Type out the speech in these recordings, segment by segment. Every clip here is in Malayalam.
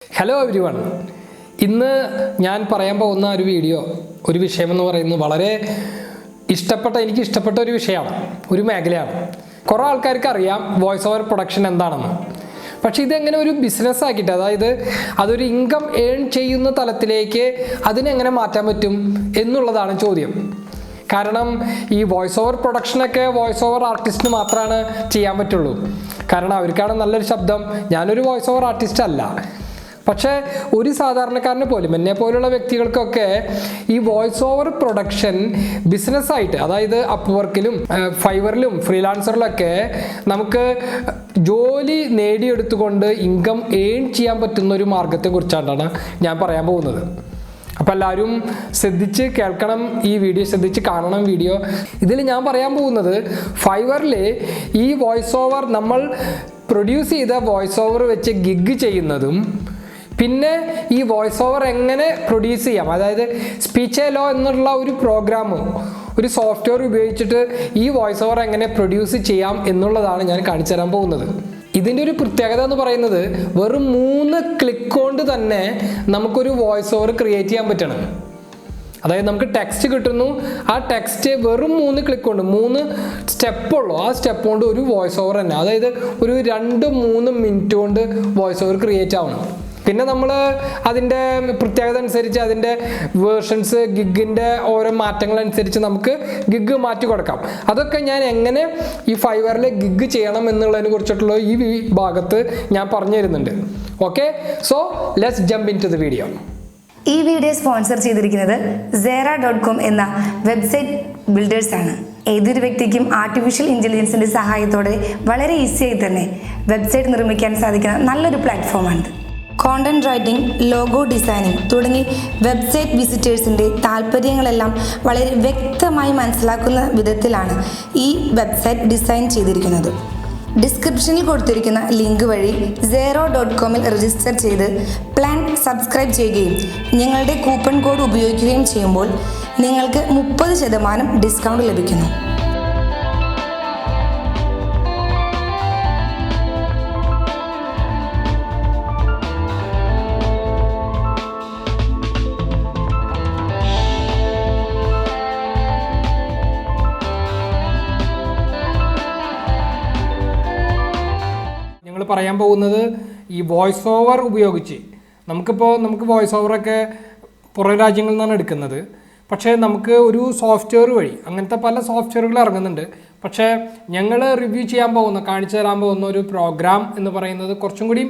Hello everyone. ഇന്ന് ഞാൻ പറയാൻ പോകുന്ന ഒരു വിഷയം എന്ന് പറയുന്നത് വളരെ എനിക്ക് ഇഷ്ടപ്പെട്ട ഒരു വിഷയമാണ്, ഒരു മേഖലയാണ്. കുറേ ആൾക്കാർക്ക് അറിയാം വോയിസ് ഓവർ പ്രൊഡക്ഷൻ എന്താണെന്ന്. പക്ഷേ ഇതെങ്ങനെ ഒരു ബിസിനസ് ആക്കിയിട്ട്, അതായത് അതൊരു ഇൻകം ഏൺ ചെയ്യുന്ന തലത്തിലേക്ക് അതിനെങ്ങനെ മാറ്റാൻ പറ്റും എന്നുള്ളതാണ് ചോദ്യം. കാരണം ഈ വോയിസ് ഓവർ പ്രൊഡക്ഷനൊക്കെ വോയിസ് ഓവർ ആർട്ടിസ്റ്റിന് മാത്രമാണ് ചെയ്യാൻ പറ്റുള്ളൂ. കാരണം അവർക്കാണ് നല്ലൊരു ശബ്ദം. ഞാനൊരു വോയിസ് ഓവർ ആർട്ടിസ്റ്റ് അല്ല. പക്ഷേ ഒരു സാധാരണക്കാരനെ പോലും, എന്നെ പോലുള്ള വ്യക്തികൾക്കൊക്കെ ഈ വോയിസ് ഓവർ പ്രൊഡക്ഷൻ ബിസിനസ്സായിട്ട്, അതായത് അപ്വർക്കിലും ഫൈവറിലും ഫ്രീലാൻസറിലൊക്കെ നമുക്ക് ജോലി നേടിയെടുത്തുകൊണ്ട് ഇൻകം ഏൺ ചെയ്യാൻ പറ്റുന്ന ഒരു മാർഗത്തെക്കുറിച്ചാണ് ഞാൻ പറയാൻ പോകുന്നത്. അപ്പോൾ എല്ലാവരും ശ്രദ്ധിച്ച് കേൾക്കണം, ഈ വീഡിയോ ശ്രദ്ധിച്ച് കാണണം വീഡിയോ. ഇതിൽ ഞാൻ പറയാൻ പോകുന്നത് ഫൈവറിൽ ഈ വോയിസ് ഓവർ നമ്മൾ പ്രൊഡ്യൂസ് ചെയ്ത വോയിസ് ഓവർ വെച്ച് ഗിഗ് ചെയ്യുന്നതും, പിന്നെ ഈ വോയിസ് ഓവർ എങ്ങനെ പ്രൊഡ്യൂസ് ചെയ്യാം, അതായത് സ്പീച്ച് ലോ എന്നുള്ള ഒരു പ്രോഗ്രാമോ ഒരു സോഫ്റ്റ്വെയർ ഉപയോഗിച്ചിട്ട് ഈ വോയിസ് ഓവർ എങ്ങനെ പ്രൊഡ്യൂസ് ചെയ്യാം എന്നുള്ളതാണ് ഞാൻ കാണിച്ചു തരാൻ പോകുന്നത്. ഇതിൻ്റെ ഒരു പ്രത്യേകത എന്ന് പറയുന്നത് വെറും 3 ക്ലിക്ക് കൊണ്ട് തന്നെ നമുക്കൊരു വോയിസ് ഓവർ ക്രിയേറ്റ് ചെയ്യാൻ പറ്റണം. അതായത് നമുക്ക് ടെക്സ്റ്റ് കിട്ടുന്നു, ആ ടെക്സ്റ്റ് വെറും 3 ക്ലിക്ക് കൊണ്ട്, 3 സ്റ്റെപ്പുള്ളൂ, ആ സ്റ്റെപ്പ് കൊണ്ട് ഒരു വോയിസ് ഓവർ തന്നെ, അതായത് ഒരു 2-3 മിനിറ്റ് കൊണ്ട് വോയിസ് ഓവർ ക്രിയേറ്റ് ആവണം. പിന്നെ നമ്മൾ അതിൻ്റെ പ്രത്യേകത അനുസരിച്ച് അതിൻ്റെ വേർഷൻസ്, ഗിഗിൻ്റെ ഓരോ മാറ്റങ്ങളനുസരിച്ച് നമുക്ക് ഗിഗ് മാറ്റി കൊടുക്കാം. അതൊക്കെ ഞാൻ എങ്ങനെ ഈ ഫൈവറിൽ ഗിഗ് ചെയ്യണം എന്നുള്ളതിനെ കുറിച്ചിട്ടുള്ള ഈ ഭാഗത്ത് ഞാൻ പറഞ്ഞു തരുന്നുണ്ട്. Okay, so let's jump into the video വീഡിയോ. ഈ വീഡിയോ സ്പോൺസർ ചെയ്തിരിക്കുന്നത് Zera.com എന്ന വെബ്സൈറ്റ് ബിൽഡേഴ്സ് ആണ്. ഏതൊരു വ്യക്തിക്കും ആർട്ടിഫിഷ്യൽ ഇൻ്റലിജൻസിൻ്റെ സഹായത്തോടെ വളരെ ഈസിയായി തന്നെ വെബ്സൈറ്റ് നിർമ്മിക്കാൻ സാധിക്കുന്ന നല്ലൊരു പ്ലാറ്റ്ഫോമാണ്. കോണ്ടന്റ് റൈറ്റിംഗ്, ലോഗോ ഡിസൈനിങ് തുടങ്ങി വെബ്സൈറ്റ് വിസിറ്റേഴ്സിൻ്റെ താല്പര്യങ്ങളെല്ലാം വളരെ വ്യക്തമായി മനസ്സിലാക്കുന്ന വിധത്തിലാണ് ഈ വെബ്സൈറ്റ് ഡിസൈൻ ചെയ്തിരിക്കുന്നത്. ഡിസ്ക്രിപ്ഷനിൽ കൊടുത്തിരിക്കുന്ന ലിങ്ക് വഴി Zero.comൽ രജിസ്റ്റർ ചെയ്ത് പ്ലാൻ സബ്സ്ക്രൈബ് ചെയ്യുകയും ഞങ്ങളുടെ കൂപ്പൺ കോഡ് ഉപയോഗിക്കുകയും ചെയ്യുമ്പോൾ നിങ്ങൾക്ക് 30% ഡിസ്കൗണ്ട് ലഭിക്കുന്നു. പറയാൻ പോകുന്നത് ഈ വോയിസ് ഓവർ ഉപയോഗിച്ച് നമുക്ക് വോയിസ് ഓവറൊക്കെ പുറം രാജ്യങ്ങളിൽ നിന്നാണ് എടുക്കുന്നത്. പക്ഷേ നമുക്ക് ഒരു സോഫ്റ്റ്വെയർ വഴി, അങ്ങനത്തെ പല സോഫ്റ്റ്വെയറുകൾ ഇറങ്ങുന്നുണ്ട്. പക്ഷേ ഞങ്ങൾ കാണിച്ചു തരാൻ പോകുന്ന ഒരു പ്രോഗ്രാം എന്ന് പറയുന്നത് കുറച്ചും കൂടി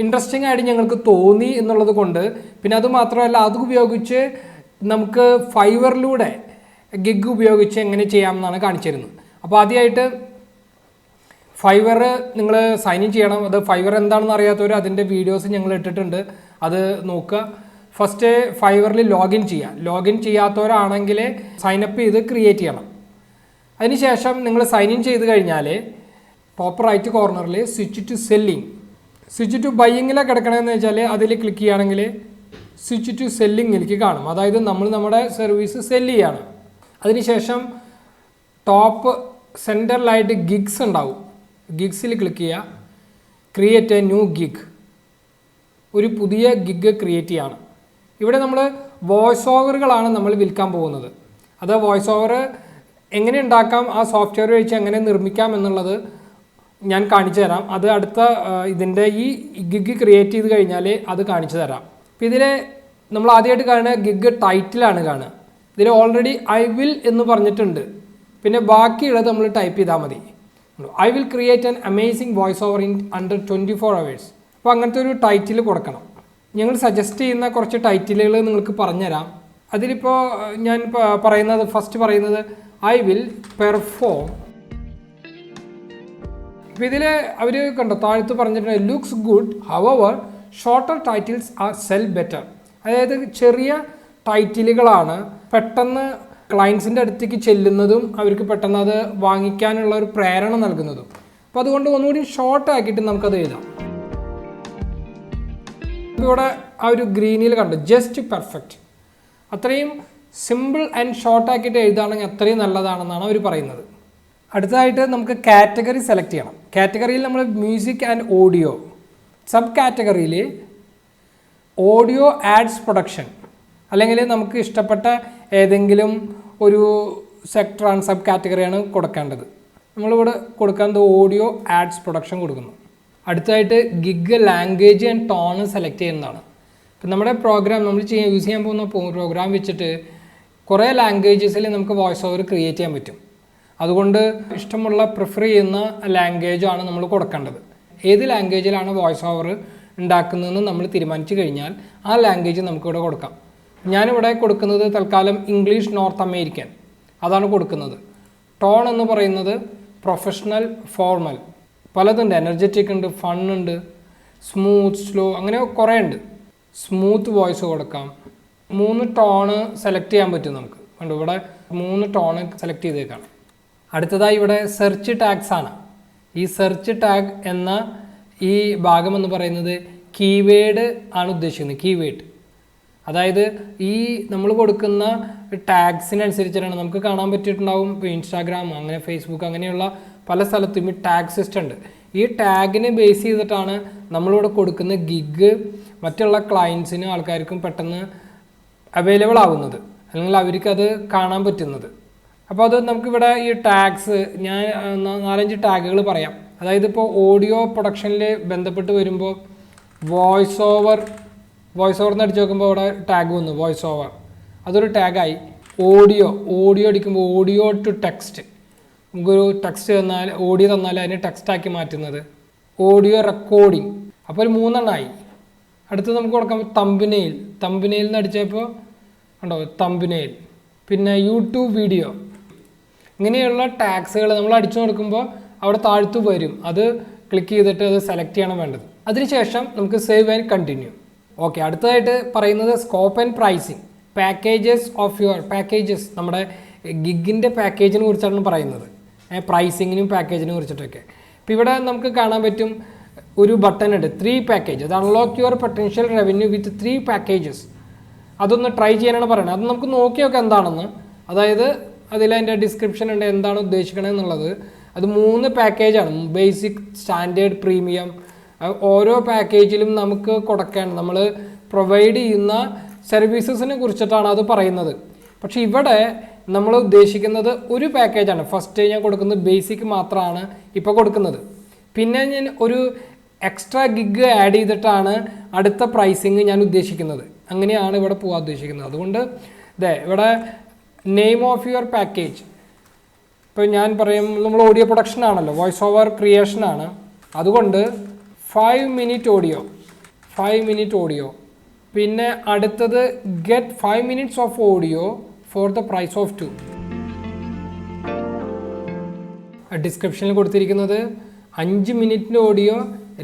ഇൻട്രസ്റ്റിംഗ് ആയിട്ട് ഞങ്ങൾക്ക് തോന്നി എന്നുള്ളത് കൊണ്ട്, പിന്നെ അത് മാത്രമല്ല അത് ഉപയോഗിച്ച് നമുക്ക് ഫൈവറിലൂടെ ഗിഗ് ഉപയോഗിച്ച് എങ്ങനെ ചെയ്യാമെന്നാണ് കാണിച്ചു തരുന്നത്. അപ്പോൾ ആദ്യമായിട്ട് ഫൈവർ നിങ്ങൾ സൈൻ ഇൻ ചെയ്യണം. അത് ഫൈവർ എന്താണെന്ന് അറിയാത്തവർ അതിൻ്റെ വീഡിയോസ് ഞങ്ങൾ ഇട്ടിട്ടുണ്ട്, അത് നോക്കുക. ഫസ്റ്റ് ഫൈവറിൽ ലോഗിൻ ചെയ്യുക. ലോഗിൻ ചെയ്യാത്തവരാണെങ്കിൽ സൈനപ്പ് ചെയ്ത് ക്രിയേറ്റ് ചെയ്യണം. അതിനുശേഷം നിങ്ങൾ സൈൻ ഇൻ ചെയ്ത് കഴിഞ്ഞാൽ ടോപ്പ് റൈറ്റ് കോർണറിൽ switch to selling, switch to ബൈയിങ്ങിലാണ് കിടക്കണമെന്ന് വെച്ചാൽ അതിൽ ക്ലിക്ക് ചെയ്യുകയാണെങ്കിൽ സ്വിച്ച് ടു സെല്ലിങ്ങിലേക്ക് കാണും. അതായത് നമ്മൾ നമ്മുടെ സർവീസ് സെല്ല് ചെയ്യാണ്. അതിനുശേഷം ടോപ്പ് സെൻറ്ററിലായിട്ട് ഗിഗ്സ് ഉണ്ടാവും. ഗിഗ്സിൽ ക്ലിക്ക് ചെയ്യുക, ക്രിയേറ്റ് എ ന്യൂ ഗിഗ്, ഒരു പുതിയ ഗിഗ് ക്രിയേറ്റ് ചെയ്യാണ്. ഇവിടെ നമ്മൾ വോയിസ് ഓവറുകളാണ് നമ്മൾ വിൽക്കാൻ പോകുന്നത്. അത് വോയിസ് ഓവർ എങ്ങനെ ഉണ്ടാക്കാം, ആ സോഫ്റ്റ്വെയർ വെച്ച് എങ്ങനെ നിർമ്മിക്കാം എന്നുള്ളത് ഞാൻ കാണിച്ചു തരാം. അത് അടുത്ത ഇതിൻ്റെ ഈ ഗിഗ് ക്രിയേറ്റ് ചെയ്ത് കഴിഞ്ഞാൽ അത് കാണിച്ചു തരാം. അപ്പോൾ ഇതിൽ നമ്മൾ ആദ്യമായിട്ട് കാണുന്ന ഗിഗ് ടൈറ്റിലാണ് കാണുക. ഇതിൽ ഓൾറെഡി ഐ വിൽ എന്ന് പറഞ്ഞിട്ടുണ്ട്. പിന്നെ ബാക്കിയുള്ളത് നമ്മൾ ടൈപ്പ് ചെയ്താൽ മതി. I will create an amazing voice over in under 24 hours. അപ്പോൾ അങ്ങനത്തെ ഒരു ടൈറ്റിൽ കൊടുക്കണം. ഞങ്ങൾ സജസ്റ്റ് ചെയ്യുന്ന കുറച്ച് ടൈറ്റിലുകൾ നിങ്ങൾക്ക് പറഞ്ഞുതരാം. അതിലിപ്പോൾ ഞാൻ ഫസ്റ്റ് പറയുന്നത് ഐ വിൽ പെർഫോം. അപ്പോൾ ഇതിൽ അവർ കണ്ടോ താഴത്ത് പറഞ്ഞിട്ടുണ്ട് looks good, our shorter titles are sell better. അതായത് ചെറിയ ടൈറ്റിലുകളാണ് പെട്ടെന്ന് ക്ലയൻസിൻ്റെ അടുത്തേക്ക് ചെല്ലുന്നതും അവർക്ക് പെട്ടെന്ന് അത് വാങ്ങിക്കാനുള്ള ഒരു പ്രേരണ നൽകുന്നതും. അപ്പോൾ അതുകൊണ്ട് ഒന്നുകൂടി ഷോർട്ട് ആക്കിയിട്ട് നമുക്കത് എഴുതാം. ഇവിടെ ആ ഒരു ഗ്രീനിൽ കണ്ടു ജസ്റ്റ് പെർഫെക്റ്റ്. അത്രയും സിമ്പിൾ ആൻഡ് ഷോർട്ട് ആക്കിയിട്ട് എഴുതുകയാണെങ്കിൽ അത്രയും നല്ലതാണെന്നാണ് അവർ പറയുന്നത്. അടുത്തതായിട്ട് നമുക്ക് കാറ്റഗറി സെലക്ട് ചെയ്യണം. കാറ്റഗറിയിൽ നമ്മൾ മ്യൂസിക് ആൻഡ് ഓഡിയോ, സബ് കാറ്റഗറിയിൽ ഓഡിയോ ആഡ്സ് പ്രൊഡക്ഷൻ, അല്ലെങ്കിൽ നമുക്ക് ഇഷ്ടപ്പെട്ട ഏതെങ്കിലും ഒരു സെക്ടറാണ്, സബ് കാറ്റഗറിയാണ് കൊടുക്കേണ്ടത്. നമ്മളിവിടെ കൊടുക്കുന്നത് ഓഡിയോ ആഡ്സ് പ്രൊഡക്ഷൻ കൊടുക്കുന്നു. അടുത്തതായിട്ട് gig language and tone select ചെയ്യുന്നതാണ്. ഇപ്പം നമ്മുടെ പ്രോഗ്രാം നമ്മൾ യൂസ് ചെയ്യാൻ പോകുന്ന പ്രോഗ്രാം വെച്ചിട്ട് കുറേ ലാംഗ്വേജസിൽ നമുക്ക് വോയിസ് ഓവർ ക്രിയേറ്റ് ചെയ്യാൻ പറ്റും. അതുകൊണ്ട് ഇഷ്ടമുള്ള പ്രിഫർ ചെയ്യുന്ന ലാംഗ്വേജാണ് നമ്മൾ കൊടുക്കേണ്ടത്. ഏത് ലാംഗ്വേജിലാണ് വോയിസ് ഓവർ ഉണ്ടാക്കുന്നതെന്ന് നമ്മൾ തീരുമാനിച്ചു കഴിഞ്ഞാൽ ആ ലാംഗ്വേജ് നമുക്കിവിടെ കൊടുക്കാം. ഞാനിവിടെ കൊടുക്കുന്നത് തൽക്കാലം ഇംഗ്ലീഷ് നോർത്ത് അമേരിക്കൻ അതാണ് കൊടുക്കുന്നത്. ടോൺ എന്ന് പറയുന്നത് പ്രൊഫഷണൽ, ഫോർമൽ, പലതുണ്ട്. എനർജറ്റിക് ഉണ്ട്, ഫൺ ഉണ്ട്, സ്മൂത്ത്, സ്ലോ, അങ്ങനെ കുറേ ഉണ്ട്. സ്മൂത്ത് വോയിസ് കൊടുക്കാം. 3 ടോണ് സെലക്ട് ചെയ്യാൻ പറ്റും നമുക്ക്. കണ്ടു, ഇവിടെ 3 ടോണ് സെലക്ട് ചെയ്തേക്കാണ്. അടുത്തതായി ഇവിടെ സെർച്ച് ടാഗ്സ് ആണ്. ഈ സെർച്ച് ടാഗ് എന്ന ഈ ഭാഗം എന്ന് പറയുന്നത് കീവേഡ് ആണ് ഉദ്ദേശിക്കുന്നത്. കീവേഡ് അതായത് ഈ നമ്മൾ കൊടുക്കുന്ന ടാഗ്സിനനുസരിച്ചിട്ടാണ് നമുക്ക് കാണാൻ പറ്റിയിട്ടുണ്ടാവും. ഇപ്പോൾ ഇൻസ്റ്റാഗ്രാം, അങ്ങനെ ഫേസ്ബുക്ക്, അങ്ങനെയുള്ള പല സ്ഥലത്തും ഈ ടാഗ് സിസ്റ്റം ഉണ്ട്. ഈ ടാഗിനെ ബേസ് ചെയ്തിട്ടാണ് നമ്മളിവിടെ കൊടുക്കുന്ന ഗിഗ് മറ്റുള്ള ക്ലയൻസിനും ആൾക്കാർക്കും പെട്ടെന്ന് അവൈലബിൾ ആവുന്നത്, അല്ലെങ്കിൽ അവർക്കത് കാണാൻ പറ്റുന്നത്. അപ്പോൾ അത് നമുക്കിവിടെ ഈ ടാഗ്സ്, ഞാൻ 4-5 ടാഗുകൾ പറയാം. അതായത് ഇപ്പോൾ ഓഡിയോ പ്രൊഡക്ഷനിൽ ബന്ധപ്പെട്ട് വരുമ്പോൾ വോയിസ് ഓവർ എന്ന് അടിച്ച് നോക്കുമ്പോൾ ഇവിടെ ടാഗ് വന്നു, വോയിസ് ഓവർ, അതൊരു ടാഗായി. ഓഡിയോ അടിക്കുമ്പോൾ ഓഡിയോ ടു ടെക്സ്റ്റ്, നമുക്കൊരു ടെക്സ്റ്റ് തന്നാൽ, ഓഡിയോ തന്നാൽ അതിനെ ടെക്സ്റ്റാക്കി മാറ്റുന്നത്. ഓഡിയോ റെക്കോർഡിങ്, അപ്പോൾ ഒരു 3 എണ്ണമായി. അടുത്ത് നമുക്ക് കൊടുക്കാം തമ്പനെയിൽ എന്ന് അടിച്ചപ്പോൾ ഉണ്ടോ തമ്പനെയിൽ. പിന്നെ യൂട്യൂബ് വീഡിയോ, ഇങ്ങനെയുള്ള ടാഗ്സുകൾ നമ്മൾ അടിച്ചു കൊടുക്കുമ്പോൾ അവിടെ താഴ്ത്തു വരും. അത് ക്ലിക്ക് ചെയ്തിട്ട് അത് സെലക്ട് ചെയ്യണം വേണ്ടത്. അതിനുശേഷം നമുക്ക് സേവ് ആൻഡ് കണ്ടിന്യൂ. ഓക്കെ, അടുത്തതായിട്ട് പറയുന്നത് scope and pricing. Packages of your packages, നമ്മുടെ ഗിഗിൻ്റെ പാക്കേജിനെ കുറിച്ചാണ് പറയുന്നത്. പ്രൈസിങ്ങിനും പാക്കേജിനെ കുറിച്ചിട്ടൊക്കെ. ഇപ്പോൾ ഇവിടെ നമുക്ക് കാണാൻ പറ്റും ഒരു ബട്ടൺ ഉണ്ട്, 3 പാക്കേജ്. അത് unlock your potential revenue with 3 packages. അതൊന്ന് ട്രൈ ചെയ്യാനാണ് പറയുന്നത്. അത് നമുക്ക് നോക്കിയൊക്കെ എന്താണെന്ന്, അതായത് അതിൻ്റെ ഡിസ്ക്രിപ്ഷൻ ഉണ്ട് എന്താണ് ഉദ്ദേശിക്കണത് എന്നുള്ളത്. അത് 3 പാക്കേജാണ്, ബേസിക്, സ്റ്റാൻഡേർഡ്, പ്രീമിയം. ഓരോ പാക്കേജിലും നമുക്ക് കൊടുക്കേണ്ട, നമ്മൾ പ്രൊവൈഡ് ചെയ്യുന്ന സർവീസസിനെ കുറിച്ചിട്ടാണ് അത് പറയുന്നത്. പക്ഷേ ഇവിടെ നമ്മൾ ഉദ്ദേശിക്കുന്നത് ഒരു പാക്കേജാണ്. ഫസ്റ്റ് ഞാൻ കൊടുക്കുന്നത് ബേസിക് മാത്രമാണ് ഇപ്പോൾ കൊടുക്കുന്നത്. പിന്നെ ഞാൻ ഒരു എക്സ്ട്രാ ഗിഗ് ആഡ് ചെയ്തിട്ടാണ് അടുത്ത പ്രൈസിങ് ഞാൻ ഉദ്ദേശിക്കുന്നത്. അങ്ങനെയാണ് ഇവിടെ പോകാൻ ഉദ്ദേശിക്കുന്നത്. അതുകൊണ്ട് ഇവിടെ നെയിം ഓഫ് യുവർ പാക്കേജ്, ഇപ്പോൾ ഞാൻ പറയും നമ്മൾ ഓഡിയോ പ്രൊഡക്ഷൻ ആണല്ലോ, വോയിസ് ഓവർ ക്രിയേഷനാണ്. അതുകൊണ്ട് 5 മിനിറ്റ് ഓഡിയോ. പിന്നെ അടുത്തത് get 5 minutes of audio for the price of 2. ഡിസ്ക്രിപ്ഷനിൽ കൊടുത്തിരിക്കുന്നത് 5 മിനിറ്റിൻ്റെ ഓഡിയോ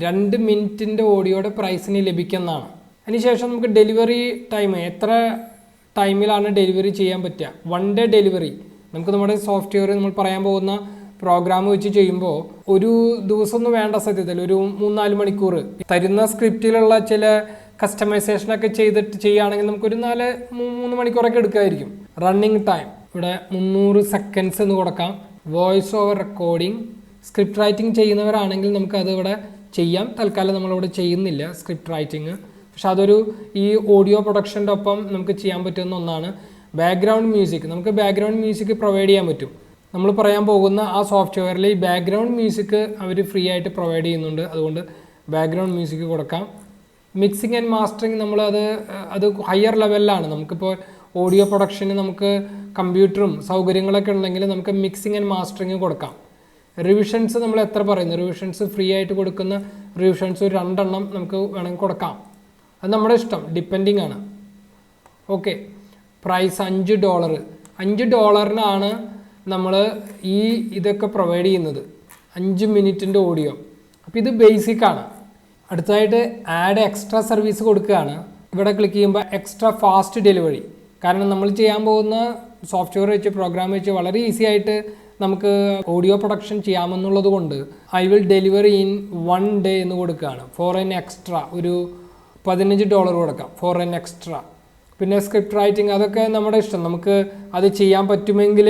2 മിനിറ്റിൻ്റെ ഓഡിയോയുടെ പ്രൈസിന് ലഭിക്കുന്നതാണ്. അതിനുശേഷം നമുക്ക് ഡെലിവറി ടൈം, എത്ര ടൈമിലാണ് ഡെലിവറി ചെയ്യാൻ പറ്റുക. 1 day ഡെലിവറി. നമുക്ക് നമ്മുടെ സോഫ്റ്റ്വെയർ നമ്മൾ പറയാൻ പോകുന്ന പ്രോഗ്രാം വെച്ച് ചെയ്യുമ്പോൾ ഒരു ദിവസമൊന്നും വേണ്ട, സത്യത്തിൽ ഒരു 3-4 മണിക്കൂർ. തരുന്ന സ്ക്രിപ്റ്റിലുള്ള ചില കസ്റ്റമൈസേഷനൊക്കെ ചെയ്തിട്ട് ചെയ്യുകയാണെങ്കിൽ നമുക്കൊരു 3 മണിക്കൂറൊക്കെ എടുക്കുമായിരിക്കും. റണ്ണിങ് ടൈം ഇവിടെ 300 seconds എന്ന് കൊടുക്കാം. Voice over recording, script writing ചെയ്യുന്നവരാണെങ്കിൽ നമുക്കത് ഇവിടെ ചെയ്യാം. തൽക്കാലം നമ്മളിവിടെ ചെയ്യുന്നില്ല സ്ക്രിപ്റ്റ് റൈറ്റിംഗ്. പക്ഷെ അതൊരു ഈ ഓഡിയോ പ്രൊഡക്ഷൻ്റെ ഒപ്പം നമുക്ക് ചെയ്യാൻ പറ്റുന്ന ഒന്നാണ്. ബാക്ക്ഗ്രൗണ്ട് മ്യൂസിക്, നമുക്ക് ബാക്ക്ഗ്രൗണ്ട് മ്യൂസിക് പ്രൊവൈഡ് ചെയ്യാൻ പറ്റും. നമ്മൾ പറയാൻ പോകുന്ന ആ സോഫ്റ്റ്വെയറിൽ ഈ ബാക്ക്ഗ്രൗണ്ട് മ്യൂസിക് അവർ ഫ്രീ ആയിട്ട് പ്രൊവൈഡ് ചെയ്യുന്നുണ്ട്. അതുകൊണ്ട് ബാക്ക്ഗ്രൗണ്ട് മ്യൂസിക് കൊടുക്കാം. മിക്സിങ് ആൻഡ് മാസ്റ്ററിങ്, അത് ഹയർ ലെവലിലാണ്. നമുക്കിപ്പോൾ ഓഡിയോ പ്രൊഡക്ഷന് നമുക്ക് കമ്പ്യൂട്ടറും സൗകര്യങ്ങളൊക്കെ ഉണ്ടെങ്കിൽ നമുക്ക് മിക്സിങ് ആൻഡ് മാസ്റ്ററിങ് കൊടുക്കാം. റിവിഷൻസ് നമ്മൾ എത്ര പറയുന്നു, റിവിഷൻസ് ഫ്രീ ആയിട്ട് കൊടുക്കുന്ന റിവിഷൻസ് ഒരു 2 എണ്ണം നമുക്ക് വേണമെങ്കിൽ കൊടുക്കാം. അത് നമ്മുടെ ഇഷ്ടം, ഡിപ്പെൻഡിങ് ആണ്. Okay, price $5. $5 നമ്മൾ ഇതൊക്കെ പ്രൊവൈഡ് ചെയ്യുന്നത്, 5 മിനിറ്റിൻ്റെ ഓഡിയോ. അപ്പോൾ ഇത് ബേസിക്കാണ്. അടുത്തതായിട്ട് ആഡ് എക്സ്ട്രാ സർവീസ് കൊടുക്കുകയാണ്. ഇവിടെ ക്ലിക്ക് ചെയ്യുമ്പോൾ എക്സ്ട്രാ ഫാസ്റ്റ് ഡെലിവറി. കാരണം നമ്മൾ ചെയ്യാൻ പോകുന്ന സോഫ്റ്റ്വെയർ വെച്ച്, പ്രോഗ്രാം വെച്ച് വളരെ ഈസി ആയിട്ട് നമുക്ക് ഓഡിയോ പ്രൊഡക്ഷൻ ചെയ്യാമെന്നുള്ളത് കൊണ്ട് I will delivery in 1 day എന്ന് കൊടുക്കുകയാണ്. ഫോർ എൻ എക്സ്ട്രാ ഒരു $15 കൊടുക്കാം, ഫോർ എൻ എക്സ്ട്രാ. പിന്നെ സ്ക്രിപ്റ്റ് റൈറ്റിംഗ്, അതൊക്കെ നമ്മുടെ ഇഷ്ടം. നമുക്ക് അത് ചെയ്യാൻ പറ്റുമെങ്കിൽ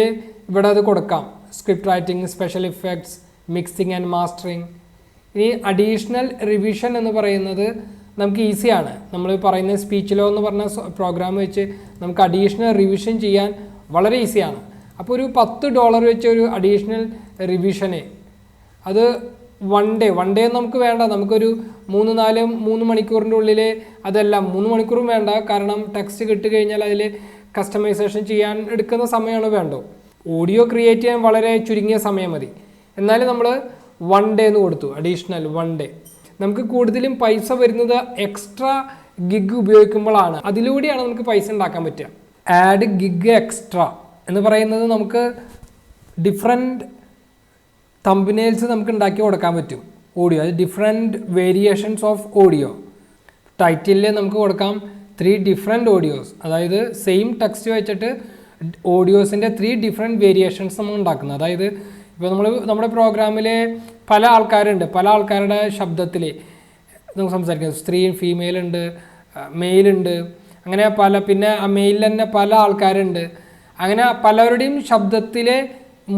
ഇവിടെ അത് കൊടുക്കാം. Script writing, special effects, mixing and mastering. ഇനി അഡീഷണൽ റിവിഷൻ എന്ന് പറയുന്നത് നമുക്ക് ഈസിയാണ്. നമ്മൾ പറയുന്ന സ്പീച്ച് ലോ എന്ന് പറഞ്ഞ പ്രോഗ്രാം വെച്ച് നമുക്ക് അഡീഷണൽ റിവിഷൻ ചെയ്യാൻ വളരെ ഈസിയാണ്. അപ്പോൾ ഒരു $10 വെച്ച് ഒരു അഡീഷണൽ റിവിഷന് അത് വൺ ഡേ നമുക്ക് വേണ്ട, നമുക്കൊരു 3 മണിക്കൂറിൻ്റെ ഉള്ളിൽ അതെല്ലാം 3 മണിക്കൂറും വേണ്ട, കാരണം ടെക്സ്റ്റ് കിട്ടുകഴിഞ്ഞാൽ അതിൽ കസ്റ്റമൈസേഷൻ ചെയ്യാൻ എടുക്കുന്ന സമയമാണ് വേണ്ടോ. ഓഡിയോ ക്രിയേറ്റ് ചെയ്യാൻ വളരെ ചുരുങ്ങിയ സമയം മതി. എന്നാലും നമ്മൾ 1 ഡേ എന്ന് കൊടുത്തു, അഡീഷണൽ 1 ഡേ. നമുക്ക് കൂടുതലും പൈസ വരുന്നത് എക്സ്ട്രാ ഗിഗ് ഉപയോഗിക്കുമ്പോഴാണ്. അതിലൂടെയാണ് നമുക്ക് പൈസ ഉണ്ടാക്കാൻ പറ്റുക. ആഡ് ഗിഗ് എക്സ്ട്രാ എന്ന് പറയുന്നത് നമുക്ക് ഡിഫറെൻറ്റ് തമ്പനെയിൽസ് നമുക്ക് ഉണ്ടാക്കി കൊടുക്കാൻ പറ്റും. ഓഡിയോ, അത് ഡിഫറെൻറ്റ് വേരിയേഷൻസ് ഓഫ് ഓഡിയോ. ടൈറ്റിലിൽ നമുക്ക് കൊടുക്കാം 3 ഡിഫറെൻറ്റ് ഓഡിയോസ്, അതായത് സെയിം ടെക്സ്റ്റ് വെച്ചിട്ട് ഓഡിയോസിൻ്റെ 3 ഡിഫറെൻറ്റ് വേരിയേഷൻസ് നമ്മൾ ഉണ്ടാക്കുന്നത്. അതായത് ഇപ്പോൾ നമ്മുടെ പ്രോഗ്രാമിൽ പല ആൾക്കാരുണ്ട്, പല ആൾക്കാരുടെ ശബ്ദത്തിൽ നമുക്ക് സംസാരിക്കാം. സ്ത്രീ, ഫീമെയിൽ ഉണ്ട്, മെയിലുണ്ട്, അങ്ങനെ പിന്നെ ആ മെയിലിൽ തന്നെ പല ആൾക്കാരുണ്ട്. അങ്ങനെ പലരുടെയും ശബ്ദത്തിലെ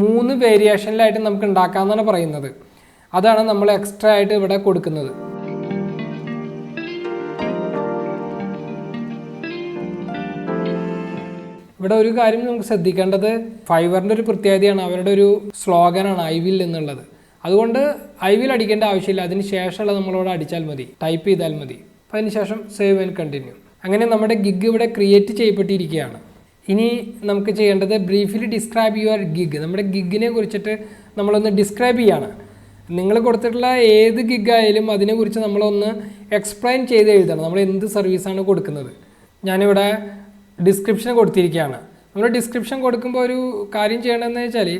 3 വേരിയേഷനിലായിട്ട് നമുക്ക് ഉണ്ടാക്കാമെന്നാണ് പറയുന്നത്. അതാണ് നമ്മൾ എക്സ്ട്രാ ആയിട്ട് ഇവിടെ കൊടുക്കുന്നത്. ഇവിടെ ഒരു കാര്യം നമുക്ക് ശ്രദ്ധിക്കേണ്ടത്, ഫൈവറിൻ്റെ ഒരു പ്രത്യേകതയാണ്, അവരുടെ ഒരു സ്ലോഗനാണ് ഐ വിൽ എന്നുള്ളത്. അതുകൊണ്ട് ഐ വിൽ അടിക്കേണ്ട ആവശ്യമില്ല, അതിന് ശേഷമുള്ള നമ്മളോട് അടിച്ചാൽ മതി, ടൈപ്പ് ചെയ്താൽ മതി. അപ്പോൾ അതിന് ശേഷം സേവ് ആൻഡ് കണ്ടിന്യൂ. അങ്ങനെ നമ്മുടെ ഗിഗ് ഇവിടെ ക്രിയേറ്റ് ചെയ്യപ്പെട്ടിരിക്കുകയാണ്. ഇനി നമുക്ക് ചെയ്യേണ്ടത് ബ്രീഫ്ലി ഡിസ്ക്രൈബ് യുവർ ഗിഗ്. നമ്മുടെ ഗിഗിനെ കുറിച്ചിട്ട് നമ്മളൊന്ന് ഡിസ്ക്രൈബ് ചെയ്യാണ്. നിങ്ങൾ കൊടുത്തിട്ടുള്ള ഏത് ഗിഗ് ആയാലും അതിനെക്കുറിച്ച് നമ്മളൊന്ന് എക്സ്പ്ലെയിൻ ചെയ്ത് എഴുതണം, നമ്മൾ എന്ത് സർവീസാണ് കൊടുക്കുന്നത്. ഞാനിവിടെ ഡിസ്ക്രിപ്ഷൻ കൊടുത്തിരിക്കുകയാണ്. നമ്മൾ ഡിസ്ക്രിപ്ഷൻ കൊടുക്കുമ്പോൾ ഒരു കാര്യം ചെയ്യേണ്ടതെന്ന് വെച്ചാൽ,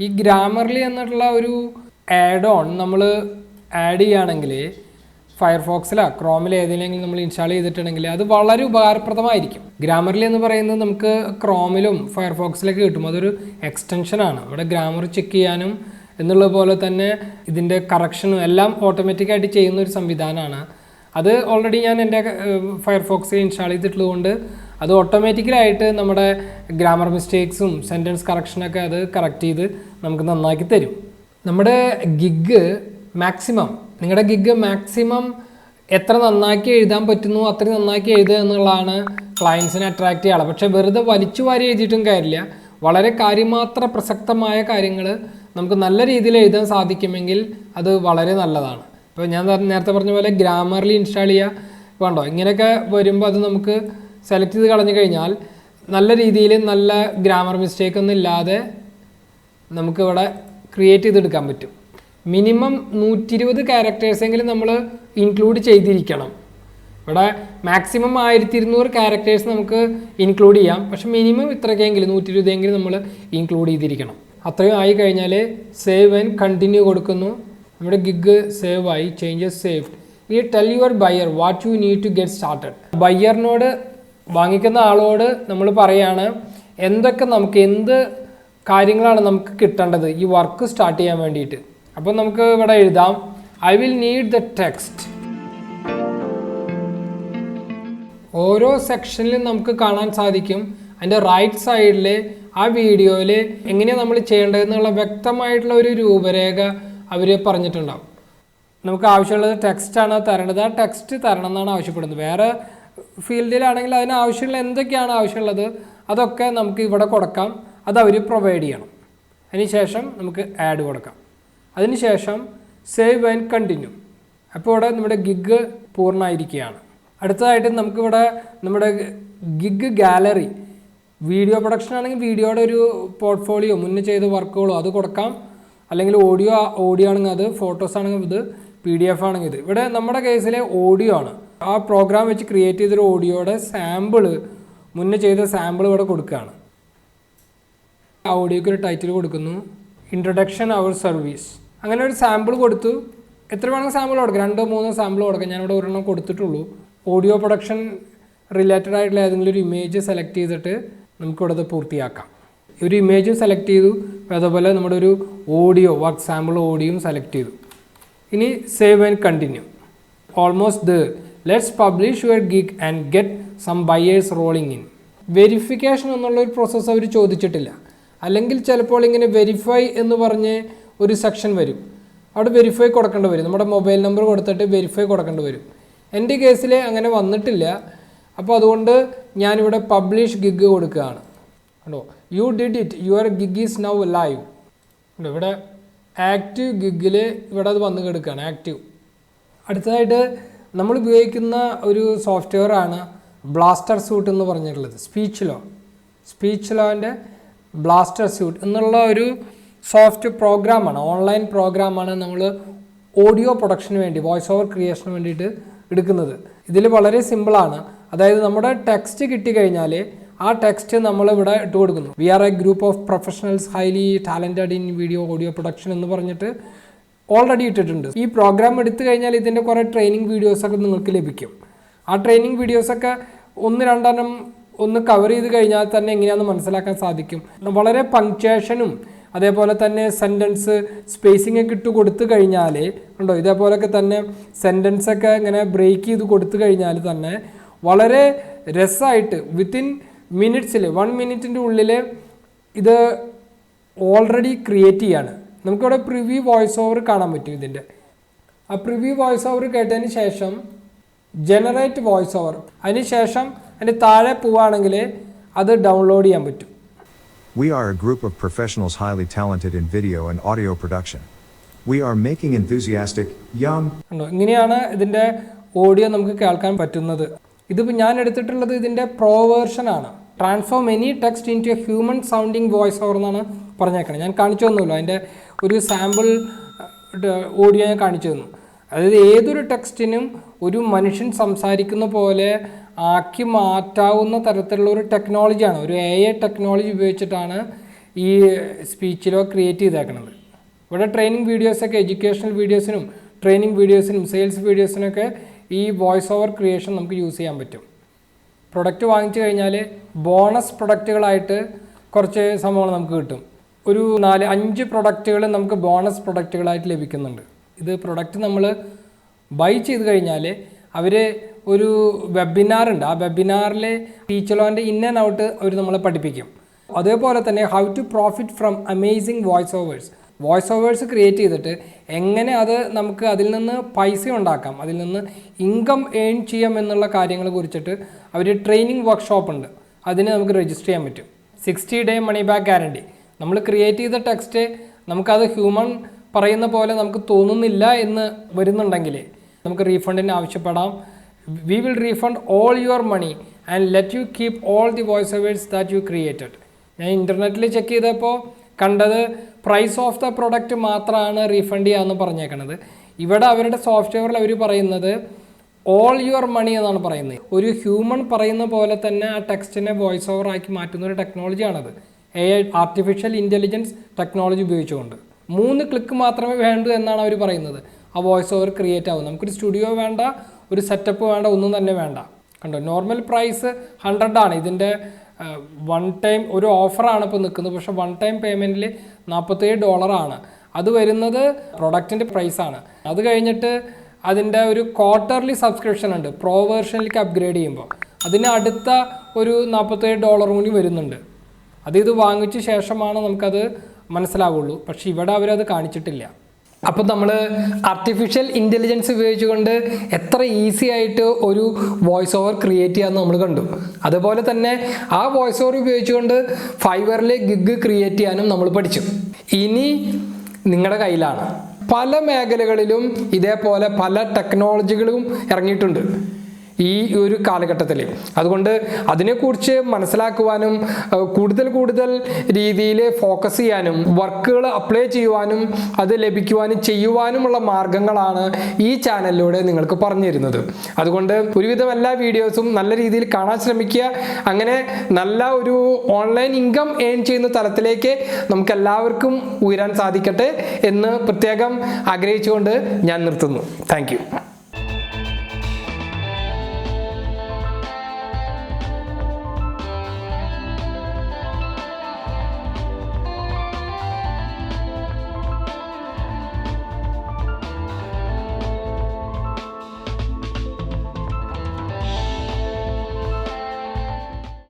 ഈ ഗ്രാമർലി എന്നുള്ള ഒരു ആഡ് ഓൺ നമ്മൾ ആഡ് ചെയ്യുകയാണെങ്കിൽ ഫയർഫോക്സിലോ ക്രോമിലോ ഏതെങ്കിലും നമ്മൾ ഇൻസ്റ്റാൾ ചെയ്തിട്ടുണ്ടെങ്കിൽ അത് വളരെ ഉപകാരപ്രദമായിരിക്കും. ഗ്രാമർലി എന്ന് പറയുന്നത് നമുക്ക് ക്രോമിലും ഫയർഫോക്സിലൊക്കെ കിട്ടും. അതൊരു എക്സ്റ്റൻഷനാണ്. ഇവിടെ ഗ്രാമർ ചെക്ക് ചെയ്യാനും എന്നുള്ള പോലെ തന്നെ ഇതിൻ്റെ കറക്ഷനും എല്ലാം ഓട്ടോമാറ്റിക്കായിട്ട് ചെയ്യുന്ന ഒരു സംവിധാനമാണ്. അത് ഓൾറെഡി ഞാൻ എൻ്റെ ഫയർഫോക്സിൽ ഇൻസ്റ്റാൾ ചെയ്തിട്ടുള്ളതുകൊണ്ട് അത് ഓട്ടോമാറ്റിക്കലായിട്ട് നമ്മുടെ ഗ്രാമർ മിസ്റ്റേക്സും സെൻറ്റൻസ് കറക്ഷനൊക്കെ അത് കറക്റ്റ് ചെയ്ത് നമുക്ക് നന്നാക്കി തരും. നമ്മുടെ ഗിഗ് മാക്സിമം, നിങ്ങളുടെ ഗിഗ് മാക്സിമം എത്ര നന്നാക്കി എഴുതാൻ പറ്റുന്നു അത്ര നന്നാക്കി എഴുതുക എന്നുള്ളതാണ് ക്ലയൻസിനെ അട്രാക്റ്റ് ചെയ്യാറ്. പക്ഷേ വെറുതെ വലിച്ചു വാരി എഴുതിയിട്ടും കാര്യമില്ല. വളരെ കാര്യമാത്ര പ്രസക്തമായ കാര്യങ്ങൾ നമുക്ക് നല്ല രീതിയിൽ എഴുതാൻ സാധിക്കുമെങ്കിൽ അത് വളരെ നല്ലതാണ്. ഇപ്പോൾ ഞാൻ നേരത്തെ പറഞ്ഞ പോലെ ഗ്രാമർലി ഇൻസ്റ്റാൾ ചെയ്യുക വേണ്ടോ, ഇങ്ങനെയൊക്കെ വരുമ്പോൾ അത് നമുക്ക് സെലക്ട് ചെയ്ത് കളഞ്ഞു കഴിഞ്ഞാൽ നല്ല രീതിയിൽ നല്ല ഗ്രാമർ മിസ്റ്റേക്ക് ഒന്നും ഇല്ലാതെ നമുക്കിവിടെ ക്രിയേറ്റ് ചെയ്തെടുക്കാൻ പറ്റും. മിനിമം 120 ക്യാരക്ടേഴ്സെങ്കിലും നമ്മൾ ഇൻക്ലൂഡ് ചെയ്തിരിക്കണം. ഇവിടെ മാക്സിമം 1200 ക്യാരക്ടേഴ്സ് നമുക്ക് ഇൻക്ലൂഡ് ചെയ്യാം. പക്ഷെ മിനിമം ഇത്രയ്ക്കെങ്കിലും 120 നമ്മൾ ഇൻക്ലൂഡ് ചെയ്തിരിക്കണം. അത്രയും ആയി കഴിഞ്ഞാൽ സേവ് ആൻഡ് കണ്ടിന്യൂ കൊടുക്കുന്നു. നമ്മുടെ ഗിഗ് സേവ് ആയി, ചേഞ്ചസ് സേവ്ഡ്. ഈ tell your buyer what you need to get started. ബയ്യറിനോട്, വാങ്ങിക്കുന്ന ആളോട് നമ്മൾ പറയാണ് എന്ത് കാര്യങ്ങളാണ് നമുക്ക് കിട്ടേണ്ടത് ഈ വർക്ക് സ്റ്റാർട്ട് ചെയ്യാൻ വേണ്ടിയിട്ട്. അപ്പോൾ നമുക്ക് ഇവിടെ എഴുതാം I will need the text. ഓരോ സെക്ഷനിലും നമുക്ക് കാണാൻ സാധിക്കും അതിൻ്റെ റൈറ്റ് സൈഡിൽ ആ വീഡിയോയിൽ എങ്ങനെയാണ് നമ്മൾ ചെയ്യേണ്ടതെന്നുള്ള വ്യക്തമായിട്ടുള്ള ഒരു രൂപരേഖ അവർ പറഞ്ഞിട്ടുണ്ടാവും. നമുക്ക് ആവശ്യമുള്ളത് ടെക്സ്റ്റാണ് തരേണ്ടത്, ആ ടെക്സ്റ്റ് തരണം എന്നാണ് ആവശ്യപ്പെടുന്നത്. വേറെ ഫീൽഡിലാണെങ്കിൽ അതിന് ആവശ്യമുള്ള എന്തൊക്കെയാണ് ആവശ്യമുള്ളത് അതൊക്കെ നമുക്ക് ഇവിടെ കൊടുക്കാം, അത് അവർ പ്രൊവൈഡ് ചെയ്യണം. അതിനുശേഷം നമുക്ക് ആഡ് കൊടുക്കാം. അതിനുശേഷം സേവ് ആൻഡ് കണ്ടിന്യൂ. അപ്പോൾ ഇവിടെ നമ്മുടെ ഗിഗ് പൂർണ്ണമായിരിക്കുകയാണ്. അടുത്തതായിട്ട് നമുക്കിവിടെ നമ്മുടെ ഗിഗ് ഗാലറി, വീഡിയോ പ്രൊഡക്ഷൻ ആണെങ്കിൽ വീഡിയോയുടെ ഒരു പോർട്ട്ഫോളിയോ മുന്നേ ചെയ്ത വർക്കുകളോ അത് കൊടുക്കാം. അല്ലെങ്കിൽ ഓഡിയോ ആണെങ്കിൽ അത്, ഫോട്ടോസ് ആണെങ്കിൽ ഇത്, PDF ആണെങ്കിൽ ഇത്. ഇവിടെ നമ്മുടെ കേസിൽ ഓഡിയോ ആണ്. ആ പ്രോഗ്രാം വെച്ച് ക്രിയേറ്റ് ചെയ്തൊരു ഓഡിയോയുടെ സാമ്പിള്, മുന്നേ ചെയ്ത സാമ്പിൾ ഇവിടെ കൊടുക്കുകയാണ്. ആ ഓഡിയോയ്ക്ക് ഒരു ടൈറ്റിൽ കൊടുക്കുന്നു, ഇൻട്രൊഡക്ഷൻ അവർ സർവീസ്. അങ്ങനെ ഒരു സാമ്പിൾ കൊടുത്തു. എത്ര വേണമെങ്കിൽ സാമ്പിൾ കൊടുക്കാം, 2-3 സാമ്പിൾ കൊടുക്കാം. ഞാനിവിടെ ഒരെണ്ണം കൊടുത്തിട്ടുള്ളൂ. ഓഡിയോ പ്രൊഡക്ഷൻ റിലേറ്റഡ് ആയിട്ടുള്ള ഏതെങ്കിലും ഒരു ഇമേജ് സെലക്ട് ചെയ്തിട്ട് നമുക്കിവിടെ അത് പൂർത്തിയാക്കാം. ഒരു ഇമേജും സെലക്ട് ചെയ്തു, അതുപോലെ നമ്മുടെ ഒരു ഓഡിയോ വർക്ക് സാമ്പിൾ ഓഡിയോയും സെലക്ട് ചെയ്തു. ഇനി save and continue. Almost the let's publish your gig and get some buyers rolling in. Verification എന്നുള്ളൊരു പ്രോസസ്സ് അവർ ചോദിച്ചിട്ടില്ല. അല്ലെങ്കിൽ ചിലപ്പോൾ ഇങ്ങനെ വെരിഫൈ എന്ന് പറഞ്ഞ് ഒരു സെക്ഷൻ വരും, അവിടെ വെരിഫൈ കൊടുക്കേണ്ടി വരും. നമ്മുടെ മൊബൈൽ നമ്പർ കൊടുത്തിട്ട് വെരിഫൈ കൊടുക്കേണ്ടി വരും. എൻ്റെ കേസിൽ അങ്ങനെ വന്നിട്ടില്ല. അപ്പോൾ അതുകൊണ്ട് ഞാനിവിടെ പബ്ലിഷ് ഗിഗ് കൊടുക്കുകയാണ്. കണ്ടോ, you did it, your gig is now live. കണ്ടോ, ഇവിടെ ആക്റ്റീവ് ഗിഗിൽ ഇവിടെ അത് വന്ന് കിടക്കുകയാണ്, ആക്റ്റീവ്. അടുത്തതായിട്ട് നമ്മൾ ഉപയോഗിക്കുന്ന ഒരു സോഫ്റ്റ്വെയർ ആണ് ബ്ലാസ്റ്റർ സ്യൂട്ട് എന്ന് പറഞ്ഞിട്ടുള്ളത്. സ്പീച്ച് ലോൻ്റെ ബ്ലാസ്റ്റർ സ്യൂട്ട് എന്നുള്ള ഒരു സോഫ്റ്റ് പ്രോഗ്രാമാണ്, ഓൺലൈൻ പ്രോഗ്രാമാണ് നമ്മൾ ഓഡിയോ പ്രൊഡക്ഷന് വേണ്ടി, വോയിസ് ഓവർ ക്രിയേഷന് വേണ്ടിയിട്ട് എടുക്കുന്നത്. ഇതിൽ വളരെ സിമ്പിളാണ്. അതായത് നമ്മുടെ ടെക്സ്റ്റ് കിട്ടിക്കഴിഞ്ഞാൽ ആ ടെക്സ്റ്റ് നമ്മളിവിടെ ഇട്ട് കൊടുക്കുന്നു. We are a group of professionals highly talented in video audio production എന്ന് പറഞ്ഞിട്ട് ഓൾറെഡി ഇട്ടിട്ടുണ്ട്. ഈ പ്രോഗ്രാം എടുത്തു കഴിഞ്ഞാൽ ഇതിൻ്റെ കുറേ ട്രെയിനിങ് വീഡിയോസൊക്കെ നിങ്ങൾക്ക് ലഭിക്കും. ആ ട്രെയിനിങ് വീഡിയോസൊക്കെ 1-2 ഒന്ന് കവർ ചെയ്ത് കഴിഞ്ഞാൽ തന്നെ എങ്ങനെയാണെന്ന് മനസ്സിലാക്കാൻ സാധിക്കും. വളരെ പങ്ക്ച്വേഷനും അതേപോലെ തന്നെ സെൻറ്റൻസ് സ്പേസിംഗ് ഒക്കെ ഇട്ട് കൊടുത്തു കഴിഞ്ഞാൽ ഉണ്ടോ, ഇതേപോലെയൊക്കെ തന്നെ സെൻറ്റൻസൊക്കെ ഇങ്ങനെ ബ്രേക്ക് ചെയ്ത് കൊടുത്തു കഴിഞ്ഞാൽ തന്നെ വളരെ രസമായിട്ട് വിത്തിൻ മിനിറ്റ്സിൽ 1 മിനിറ്റിൻ്റെ ഉള്ളിൽ ഇത് ഓൾറെഡി ക്രിയേറ്റ് ചെയ്യാണ്. നമുക്കിവിടെ പ്രിവ്യൂ വോയിസ് ഓവർ കാണാൻ പറ്റും. ഇതിൻ്റെ ആ പ്രിവ്യൂ വോയിസ് ഓവർ കേട്ടതിന് ശേഷം ജനറേറ്റ് വോയിസ് ഓവർ, അതിന് ശേഷം അതിൻ്റെ താഴെ പോവുകയാണെങ്കിൽ അത് ഡൗൺലോഡ് ചെയ്യാൻ പറ്റും. We are a group of professionals highly talented in video and audio production. We are making enthusiastic, young. ഇങ്ങനെയാണ് ഇതിൻ്റെ ഓഡിയോ നമുക്ക് കേൾക്കാൻ പറ്റുന്നത്. ഇതിപ്പോൾ ഞാൻ എടുത്തിട്ടുള്ളത് ഇതിൻ്റെ പ്രോ വേർഷൻ ആണ്. Transform any text into a human sounding voice over എന്നാണ് പറഞ്ഞേക്കുന്നത്. ഞാൻ കാണിച്ചു തന്നുമല്ലോ, അതിൻ്റെ ഒരു സാമ്പിൾ ഓഡിയോ ഞാൻ കാണിച്ചു തന്നു. അതായത് ഏതൊരു ടെക്സ്റ്റിനും ഒരു മനുഷ്യൻ സംസാരിക്കുന്ന പോലെ ആക്കി മാറ്റാവുന്ന തരത്തിലുള്ള ഒരു ടെക്നോളജിയാണ്, ഒരു AI ടെക്നോളജി ഉപയോഗിച്ചിട്ടാണ് ഈ സ്പീച്ചിലോ ക്രിയേറ്റ് ചെയ്തേക്കുന്നത്. ഇവിടെ ട്രെയിനിങ് വീഡിയോസൊക്കെ, എഡ്യൂക്കേഷണൽ വീഡിയോസിനും ട്രെയിനിങ് വീഡിയോസിനും സെയിൽസ് വീഡിയോസിനൊക്കെ ഈ വോയിസ് ഓവർ ക്രിയേഷൻ നമുക്ക് യൂസ് ചെയ്യാൻ പറ്റും. പ്രൊഡക്റ്റ് വാങ്ങിച്ചു കഴിഞ്ഞാൽ ബോണസ് പ്രൊഡക്റ്റുകളായിട്ട് കുറച്ച് സംഭവങ്ങൾ നമുക്ക് കിട്ടും. ഒരു 4-5 പ്രൊഡക്റ്റുകൾ നമുക്ക് ബോണസ് പ്രൊഡക്റ്റുകളായിട്ട് ലഭിക്കുന്നുണ്ട്. ഇത് പ്രൊഡക്റ്റ് നമ്മൾ ബൈ ചെയ്ത് കഴിഞ്ഞാൽ അവർ ഒരു വെബിനാർ ഉണ്ട്. ആ വെബിനാറിൽ ടീച്ചറോൻ്റെ ഇൻ ആൻഡ് ഔട്ട് അവർ നമ്മളെ പഠിപ്പിക്കും. അതേപോലെ തന്നെ how to profit from amazing voice overs create ചെയ്തിട്ട് എങ്ങനെ അത് നമുക്ക് അതിൽ നിന്ന് പൈസ ഉണ്ടാക്കാം, അതിൽ നിന്ന് ഇൻകം ഏൺ ചെയ്യാം എന്നുള്ള കാര്യങ്ങളെ കുറിച്ചിട്ട് അവർ ട്രെയിനിങ് വർക്ക്ഷോപ്പ് ഉണ്ട്. അതിന് നമുക്ക് രജിസ്റ്റർ ചെയ്യാൻ പറ്റും. 60 ഡേ മണി ബാക്ക് ഗ്യാരണ്ടി. നമ്മൾ ക്രിയേറ്റ് ചെയ്ത ടെക്സ്റ്റ് നമുക്കത് ഹ്യൂമൻ പറയുന്ന പോലെ നമുക്ക് തോന്നുന്നില്ല എന്ന് വരുന്നുണ്ടെങ്കിൽ നമുക്ക് റീഫണ്ടിന് ആവശ്യപ്പെടാം. We will refund all your money and let you keep all the voiceovers that you created. ഞാൻ ഇൻ്റർനെറ്റിൽ ചെക്ക് ചെയ്തപ്പോൾ കണ്ടത് പ്രൈസ് ഓഫ് ദ പ്രൊഡക്റ്റ് മാത്രമാണ് റീഫണ്ട് ചെയ്യാമെന്ന് പറഞ്ഞേക്കണത്. ഇവിടെ അവരുടെ സോഫ്റ്റ്വെയറിൽ അവർ പറയുന്നത് ഓൾ യുവർ മണി എന്നാണ് പറയുന്നത്. ഒരു ഹ്യൂമൻ പറയുന്ന പോലെ തന്നെ ആ ടെക്സ്റ്റിനെ വോയിസ് ഓവർ ആക്കി മാറ്റുന്ന ഒരു ടെക്നോളജിയാണത്. AI ആർട്ടിഫിഷ്യൽ ഇൻ്റലിജൻസ് ടെക്നോളജി ഉപയോഗിച്ചുകൊണ്ട് 3 ക്ലിക്ക് മാത്രമേ വേണ്ടൂ എന്നാണ് അവർ പറയുന്നത്. ആ വോയിസ് ഓവർ ക്രിയേറ്റ് ആവും. നമുക്കൊരു സ്റ്റുഡിയോ വേണ്ട, ഒരു സെറ്റപ്പ് വേണ്ട, ഒന്നും തന്നെ വേണ്ട. കണ്ടോ, നോർമൽ പ്രൈസ് 100 ആണ്. ഇതിൻ്റെ 1 ടൈം ഒരു ഓഫറാണ് ഇപ്പോൾ നിൽക്കുന്നത്. പക്ഷേ 1 ടൈം പേയ്മെൻറ്റിൽ $47 അത് വരുന്നത് പ്രൊഡക്റ്റിൻ്റെ പ്രൈസാണ്. അത് കഴിഞ്ഞിട്ട് അതിൻ്റെ ഒരു ക്വാർട്ടർലി സബ്സ്ക്രിപ്ഷൻ ഉണ്ട്. പ്രോ വേർഷനിലേക്ക് അപ്ഗ്രേഡ് ചെയ്യുമ്പോൾ അതിന് അടുത്ത ഒരു $47 കൂടി വരുന്നുണ്ട്. ഇത് വാങ്ങിച്ച ശേഷമാണ് നമുക്കത് മനസ്സിലാവുള്ളൂ. പക്ഷേ ഇവിടെ അവരത് കാണിച്ചിട്ടില്ല. അപ്പോൾ നമ്മൾ ആർട്ടിഫിഷ്യൽ ഇൻ്റലിജൻസ് ഉപയോഗിച്ചുകൊണ്ട് എത്ര ഈസി ആയിട്ട് ഒരു വോയിസ് ഓവർ ക്രിയേറ്റ് ചെയ്യാമെന്ന് നമ്മൾ കണ്ടു. അതുപോലെ തന്നെ ആ വോയിസ് ഓവർ ഉപയോഗിച്ചുകൊണ്ട് ഫൈവറിൽ ഗിഗ് ക്രിയേറ്റ് ചെയ്യാനും നമ്മൾ പഠിച്ചു. ഇനി നിങ്ങളുടെ കയ്യിലാണ്. പല മേഖലകളിലും ഇതേപോലെ പല ടെക്നോളജികളും ഇറങ്ങിയിട്ടുണ്ട് ഈ ഒരു കാലഘട്ടത്തിൽ. അതുകൊണ്ട് അതിനെക്കുറിച്ച് മനസ്സിലാക്കുവാനും കൂടുതൽ രീതിയിൽ ഫോക്കസ് ചെയ്യാനും വർക്കുകൾ അപ്ലൈ ചെയ്യുവാനും അത് ലഭിക്കുവാനും ചെയ്യുവാനുമുള്ള മാർഗങ്ങളാണ് ഈ ചാനലിലൂടെ നിങ്ങൾക്ക് പറഞ്ഞു തരുന്നത്. അതുകൊണ്ട് ഒരുവിധം എല്ലാ വീഡിയോസും നല്ല രീതിയിൽ കാണാൻ ശ്രമിക്കുക. അങ്ങനെ നല്ല ഒരു ഓൺലൈൻ ഇൻകം ഏൺ ചെയ്യുന്ന തലത്തിലേക്ക് നമുക്ക് എല്ലാവർക്കും ഉയരാൻ സാധിക്കട്ടെ എന്ന് പ്രത്യേകം ആഗ്രഹിച്ചുകൊണ്ട് ഞാൻ നിർത്തുന്നു. Thank you.